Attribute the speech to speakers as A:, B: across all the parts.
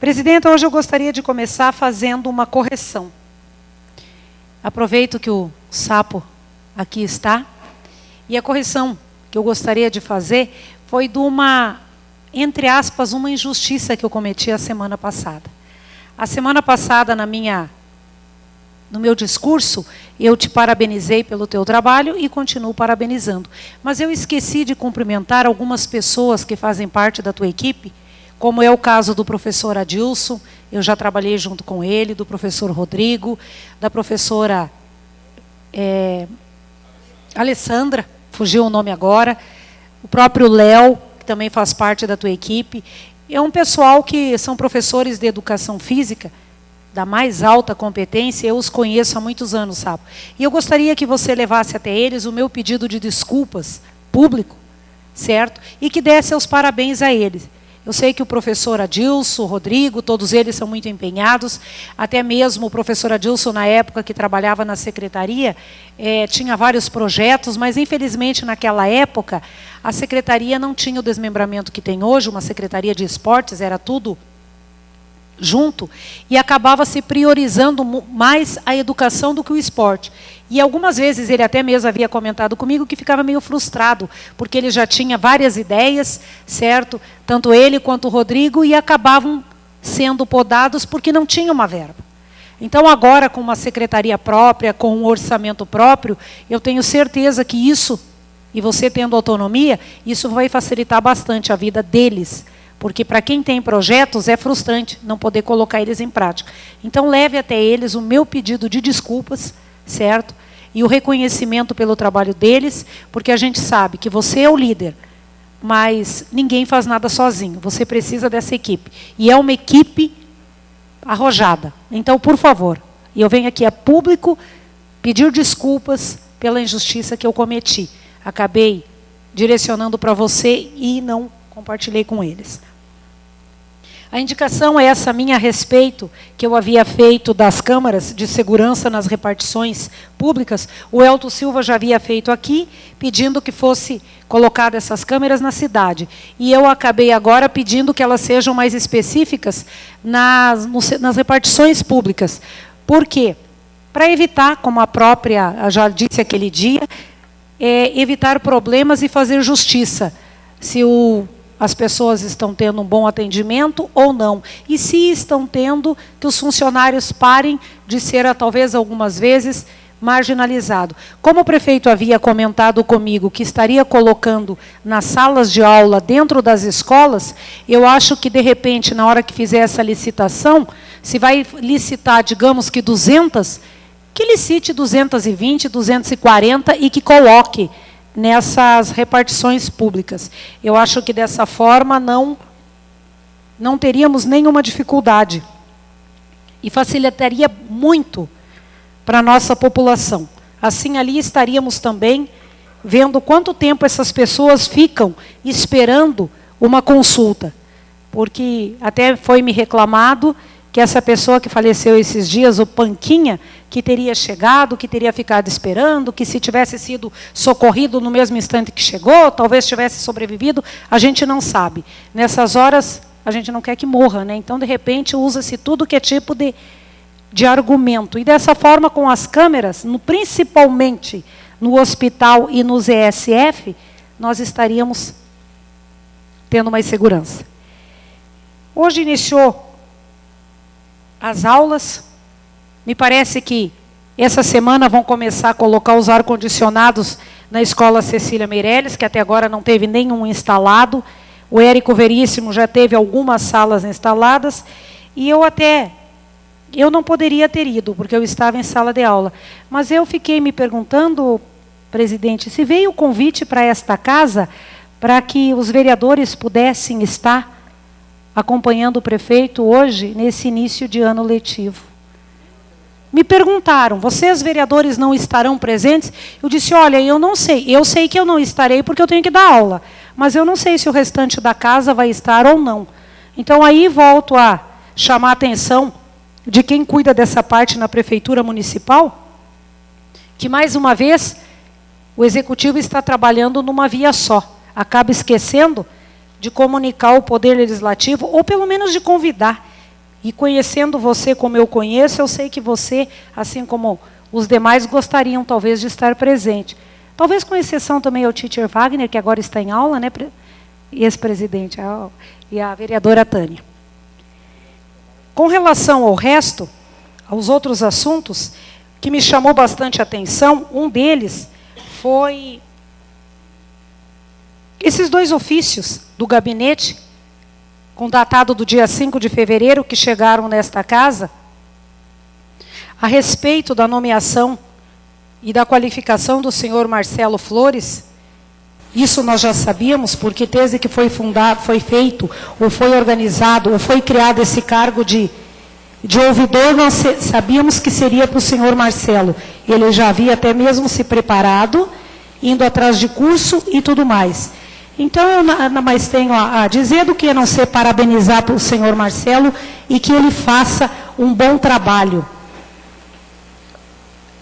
A: Presidenta, hoje eu gostaria de começar fazendo uma correção. Aproveito que o Sapo aqui está, e a correção que eu gostaria de fazer foi de uma, entre aspas, uma injustiça que eu cometi a semana passada. A semana passada, no meu discurso, eu te parabenizei pelo teu trabalho e continuo parabenizando. Mas eu esqueci de cumprimentar algumas pessoas que fazem parte da tua equipe, como é o caso do professor Adilson, eu já trabalhei junto com ele, do professor Rodrigo, da professora Alessandra, fugiu o nome agora, o próprio Léo, que também faz parte da tua equipe. É um pessoal que são professores de educação física, da mais alta competência, eu os conheço há muitos anos, sabe? E eu gostaria que você levasse até eles o meu pedido de desculpas público, certo? E que desse os parabéns a eles. Eu sei que o professor Adilson, o Rodrigo, todos eles são muito empenhados, até mesmo o professor Adilson, na época que trabalhava na secretaria, tinha vários projetos, mas infelizmente naquela época a secretaria não tinha o desmembramento que tem hoje, uma secretaria de esportes, era tudo junto, e acabava se priorizando mais a educação do que o esporte. E algumas vezes ele até mesmo havia comentado comigo que ficava meio frustrado, porque ele já tinha várias ideias, certo? Tanto ele quanto o Rodrigo, e acabavam sendo podados porque não tinha uma verba. Então agora, com uma secretaria própria, com um orçamento próprio, eu tenho certeza que isso, e você tendo autonomia, isso vai facilitar bastante a vida deles. Porque para quem tem projetos é frustrante não poder colocar eles em prática. Então leve até eles o meu pedido de desculpas, certo? E o reconhecimento pelo trabalho deles, porque a gente sabe que você é o líder, mas ninguém faz nada sozinho. Você precisa dessa equipe. E é uma equipe arrojada. Então, por favor, eu venho aqui a público pedir desculpas pela injustiça que eu cometi. Acabei direcionando para você e não compartilhei com eles. A indicação é essa minha a respeito, que eu havia feito das câmaras de segurança nas repartições públicas. O Elton Silva já havia feito aqui, pedindo que fosse colocada essas câmeras na cidade. E eu acabei agora pedindo que elas sejam mais específicas nas repartições públicas. Por quê? Para evitar, como a própria já disse aquele dia, evitar problemas e fazer justiça. Se as pessoas estão tendo um bom atendimento ou não. E se estão tendo, que os funcionários parem de ser, talvez algumas vezes, marginalizado. Como o prefeito havia comentado comigo que estaria colocando nas salas de aula dentro das escolas, eu acho que, de repente, na hora que fizer essa licitação, se vai licitar, digamos que 200, que licite 220, 240 e que coloque nessas repartições públicas. Eu acho que dessa forma não teríamos nenhuma dificuldade e facilitaria muito para a nossa população. Assim, ali estaríamos também vendo quanto tempo essas pessoas ficam esperando uma consulta, porque até foi me reclamado que essa pessoa que faleceu esses dias, o Panquinha, que teria chegado, que teria ficado esperando, que se tivesse sido socorrido no mesmo instante que chegou, talvez tivesse sobrevivido, a gente não sabe. Nessas horas, a gente não quer que morra, né? Então, de repente, usa-se tudo que é tipo de argumento. E dessa forma, com as câmeras, principalmente no hospital e nos ESF, nós estaríamos tendo mais segurança. Hoje iniciou as aulas, me parece que essa semana vão começar a colocar os ar-condicionados na escola Cecília Meirelles, que até agora não teve nenhum instalado. O Érico Veríssimo já teve algumas salas instaladas, e eu não poderia ter ido, porque eu estava em sala de aula. Mas eu fiquei me perguntando, presidente, se veio o convite para esta casa, para que os vereadores pudessem estar acompanhando o prefeito hoje, nesse início de ano letivo. Me perguntaram, vocês, vereadores, não estarão presentes? Eu disse, olha, eu não sei. Eu sei que eu não estarei porque eu tenho que dar aula, mas eu não sei se o restante da casa vai estar ou não. Então, aí volto a chamar a atenção de quem cuida dessa parte na Prefeitura Municipal, que, mais uma vez, o Executivo está trabalhando numa via só. Acaba esquecendo de comunicar o Poder Legislativo, ou pelo menos de convidar. E conhecendo você como eu conheço, eu sei que você, assim como os demais, gostariam talvez de estar presente. Talvez com exceção também ao teacher Wagner, que agora está em aula, né, ex-presidente, e a vereadora Tânia. Com relação ao resto, aos outros assuntos, que me chamou bastante atenção, um deles foi esses 2 ofícios do gabinete, com datado do dia 5 de fevereiro, que chegaram nesta casa, a respeito da nomeação e da qualificação do senhor Marcelo Flores. Isso nós já sabíamos, porque desde que foi fundado, foi feito, ou foi organizado, ou foi criado esse cargo de ouvidor, nós sabíamos que seria para o senhor Marcelo. Ele já havia até mesmo se preparado, indo atrás de curso e tudo mais. Então, eu nada mais tenho a dizer do que a não ser parabenizar o senhor Marcelo e que ele faça um bom trabalho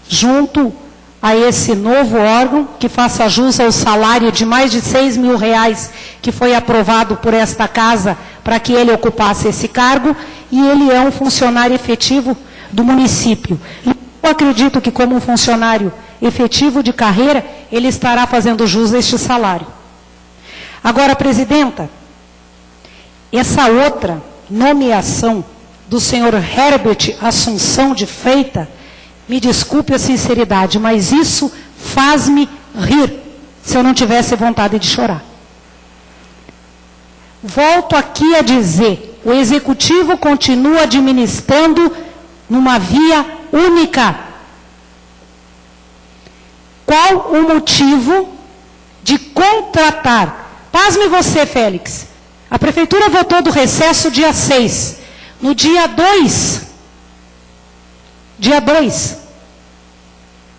A: junto a esse novo órgão, que faça jus ao salário de mais de R$6.000 que foi aprovado por esta casa para que ele ocupasse esse cargo, e ele é um funcionário efetivo do município. E eu acredito que, como um funcionário efetivo de carreira, ele estará fazendo jus a este salário. Agora, presidenta, essa outra nomeação do senhor Herbert Assunção de Freitas, me desculpe a sinceridade, mas isso faz-me rir, se eu não tivesse vontade de chorar. Volto aqui a dizer, o Executivo continua administrando numa via única. Qual o motivo de contratar? Pasme você, Félix. A Prefeitura votou do recesso dia 6. No dia 2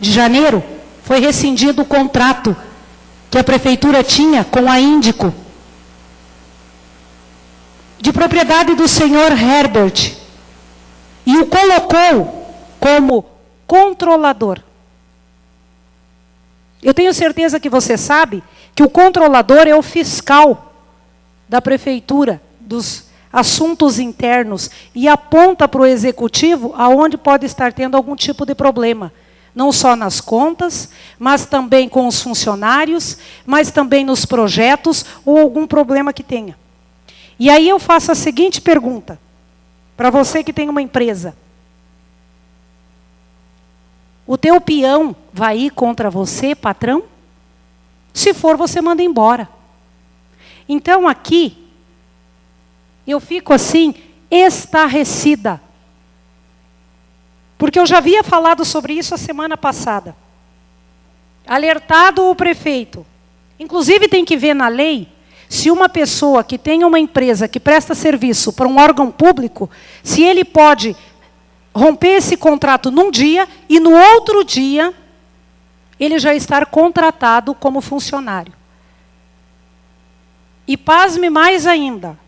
A: de janeiro, foi rescindido o contrato que a Prefeitura tinha com a Índico, de propriedade do senhor Herbert, e o colocou como controlador. Eu tenho certeza que você sabe que o controlador é o fiscal da Prefeitura, dos assuntos internos, e aponta para o Executivo aonde pode estar tendo algum tipo de problema. Não só nas contas, mas também com os funcionários, mas também nos projetos, ou algum problema que tenha. E aí eu faço a seguinte pergunta, para você que tem uma empresa. O teu peão vai ir contra você, patrão? Se for, você manda embora. Então aqui, eu fico assim, estarrecida. Porque eu já havia falado sobre isso a semana passada. Alertado o prefeito. Inclusive tem que ver na lei, se uma pessoa que tem uma empresa que presta serviço para um órgão público, se ele pode romper esse contrato num dia e no outro dia ele já estar contratado como funcionário. E pasme mais ainda,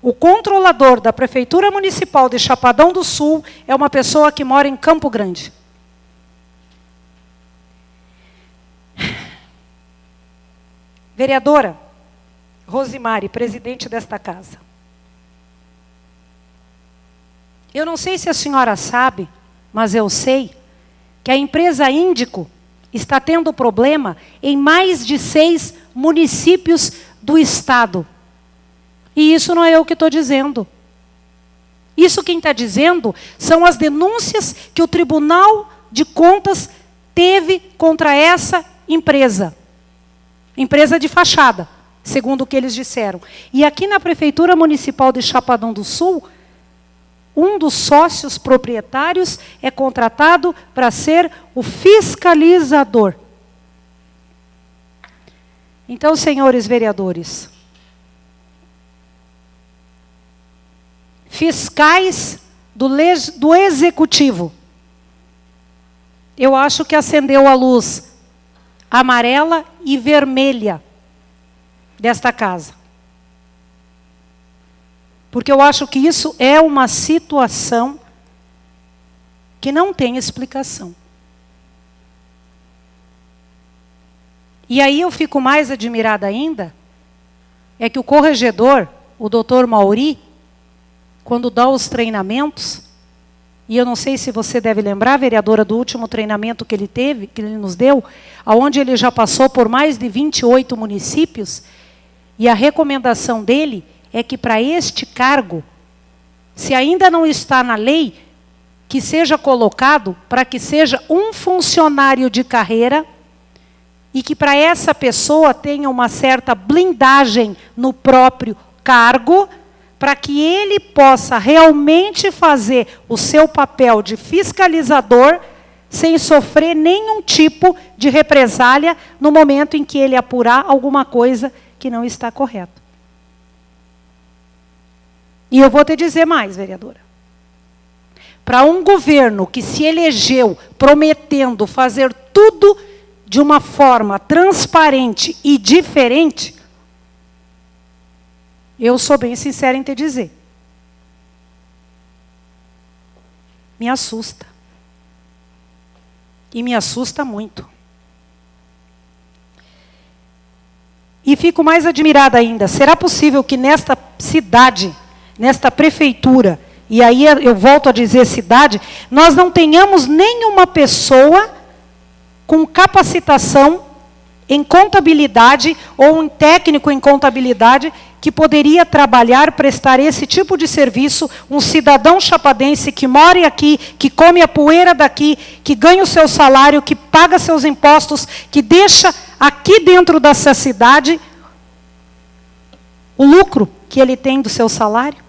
A: o controlador da Prefeitura Municipal de Chapadão do Sul é uma pessoa que mora em Campo Grande. Vereadora Rosimari, presidente desta casa. Eu não sei se a senhora sabe, mas eu sei que a empresa Índico está tendo problema em mais de 6 municípios do estado. E isso não é eu que estou dizendo. Isso quem está dizendo são as denúncias que o Tribunal de Contas teve contra essa empresa. Empresa de fachada, segundo o que eles disseram. E aqui na Prefeitura Municipal de Chapadão do Sul, um dos sócios proprietários é contratado para ser o fiscalizador. Então, senhores vereadores, fiscais do Executivo, eu acho que acendeu a luz amarela e vermelha desta casa. Porque eu acho que isso é uma situação que não tem explicação. E aí eu fico mais admirada ainda, é que o corregedor, o doutor Mauri, quando dá os treinamentos, e eu não sei se você deve lembrar, vereadora, do último treinamento que ele teve, que ele nos deu, onde ele já passou por mais de 28 municípios, e a recomendação dele é que para este cargo, se ainda não está na lei, que seja colocado para que seja um funcionário de carreira e que para essa pessoa tenha uma certa blindagem no próprio cargo, para que ele possa realmente fazer o seu papel de fiscalizador sem sofrer nenhum tipo de represália no momento em que ele apurar alguma coisa que não está correta. E eu vou te dizer mais, vereadora. Para um governo que se elegeu prometendo fazer tudo de uma forma transparente e diferente, eu sou bem sincera em te dizer. Me assusta. E me assusta muito. E fico mais admirada ainda. Será possível que nesta cidade, nesta prefeitura, e aí eu volto a dizer cidade, nós não tenhamos nenhuma pessoa com capacitação em contabilidade ou um técnico em contabilidade que poderia trabalhar, prestar esse tipo de serviço, um cidadão chapadense que mora aqui, que come a poeira daqui, que ganha o seu salário, que paga seus impostos, que deixa aqui dentro dessa cidade o lucro que ele tem do seu salário?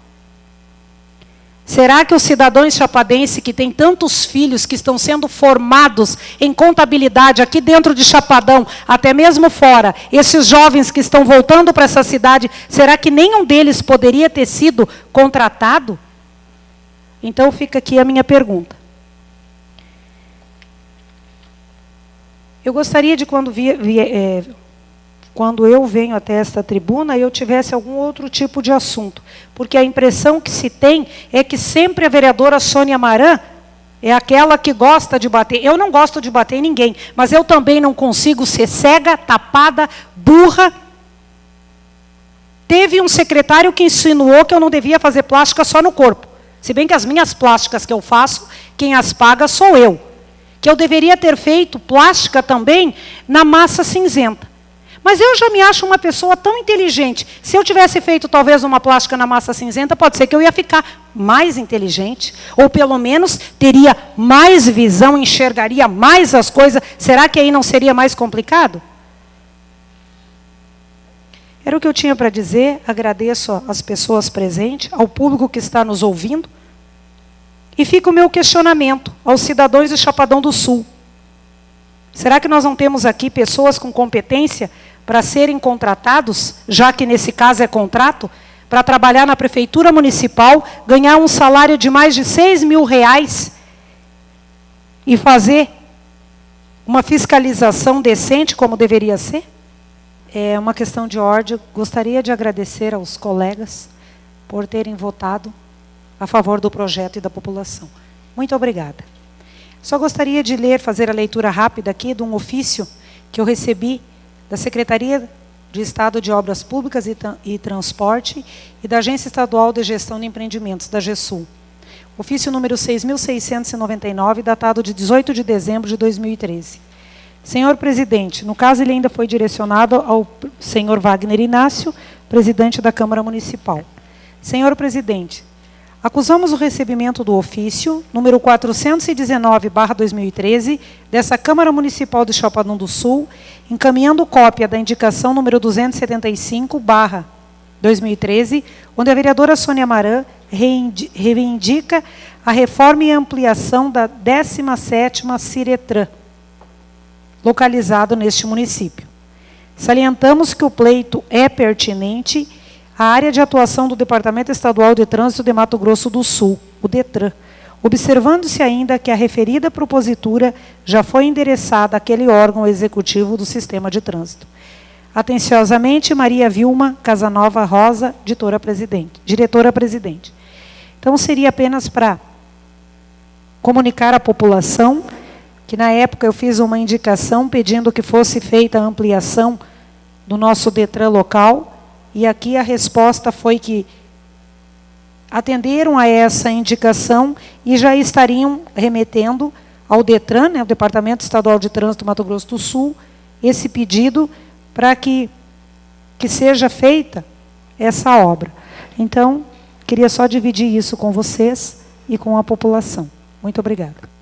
A: Será que os cidadãos chapadenses que têm tantos filhos que estão sendo formados em contabilidade aqui dentro de Chapadão, até mesmo fora, esses jovens que estão voltando para essa cidade, será que nenhum deles poderia ter sido contratado? Então fica aqui a minha pergunta. Eu gostaria de quando eu venho até esta tribuna, eu tivesse algum outro tipo de assunto. Porque a impressão que se tem é que sempre a vereadora Sônia Maran é aquela que gosta de bater. Eu não gosto de bater em ninguém, mas eu também não consigo ser cega, tapada, burra. Teve um secretário que insinuou que eu não devia fazer plástica só no corpo. Se bem que as minhas plásticas que eu faço, quem as paga sou eu. Que eu deveria ter feito plástica também na massa cinzenta. Mas eu já me acho uma pessoa tão inteligente. Se eu tivesse feito talvez uma plástica na massa cinzenta, pode ser que eu ia ficar mais inteligente. Ou pelo menos teria mais visão, enxergaria mais as coisas. Será que aí não seria mais complicado? Era o que eu tinha para dizer. Agradeço às pessoas presentes, ao público que está nos ouvindo. E fica o meu questionamento aos cidadãos de Chapadão do Sul. Será que nós não temos aqui pessoas com competência para serem contratados, já que nesse caso é contrato, para trabalhar na prefeitura municipal, ganhar um salário de mais de R$6.000 e fazer uma fiscalização decente como deveria ser? É uma questão de ordem. Gostaria de agradecer aos colegas por terem votado a favor do projeto e da população. Muito obrigada. Só gostaria de fazer a leitura rápida aqui de um ofício que eu recebi da Secretaria de Estado de Obras Públicas e Transporte e da Agência Estadual de Gestão de Empreendimentos, da GESUL. Ofício número 6.699, datado de 18 de dezembro de 2013. Senhor Presidente, no caso ele ainda foi direcionado ao senhor Wagner Inácio, presidente da Câmara Municipal. Senhor Presidente, acusamos o recebimento do ofício, número 419/2013, dessa Câmara Municipal de Chapadão do Sul, encaminhando cópia da indicação número 275/2013, onde a vereadora Sônia Maran reivindica a reforma e ampliação da 17ª Ciretran, localizado neste município. Salientamos que o pleito é pertinente à área de atuação do Departamento Estadual de Trânsito de Mato Grosso do Sul, o DETRAN, observando-se ainda que a referida propositura já foi endereçada àquele órgão executivo do Sistema de Trânsito. Atenciosamente, Maria Vilma Casanova Rosa, diretora-presidente. Então, seria apenas para comunicar à população que, na época, eu fiz uma indicação pedindo que fosse feita a ampliação do nosso DETRAN local, e aqui a resposta foi que atenderam a essa indicação e já estariam remetendo ao DETRAN, né, o Departamento Estadual de Trânsito do Mato Grosso do Sul, esse pedido para que seja feita essa obra. Então, queria só dividir isso com vocês e com a população. Muito obrigada.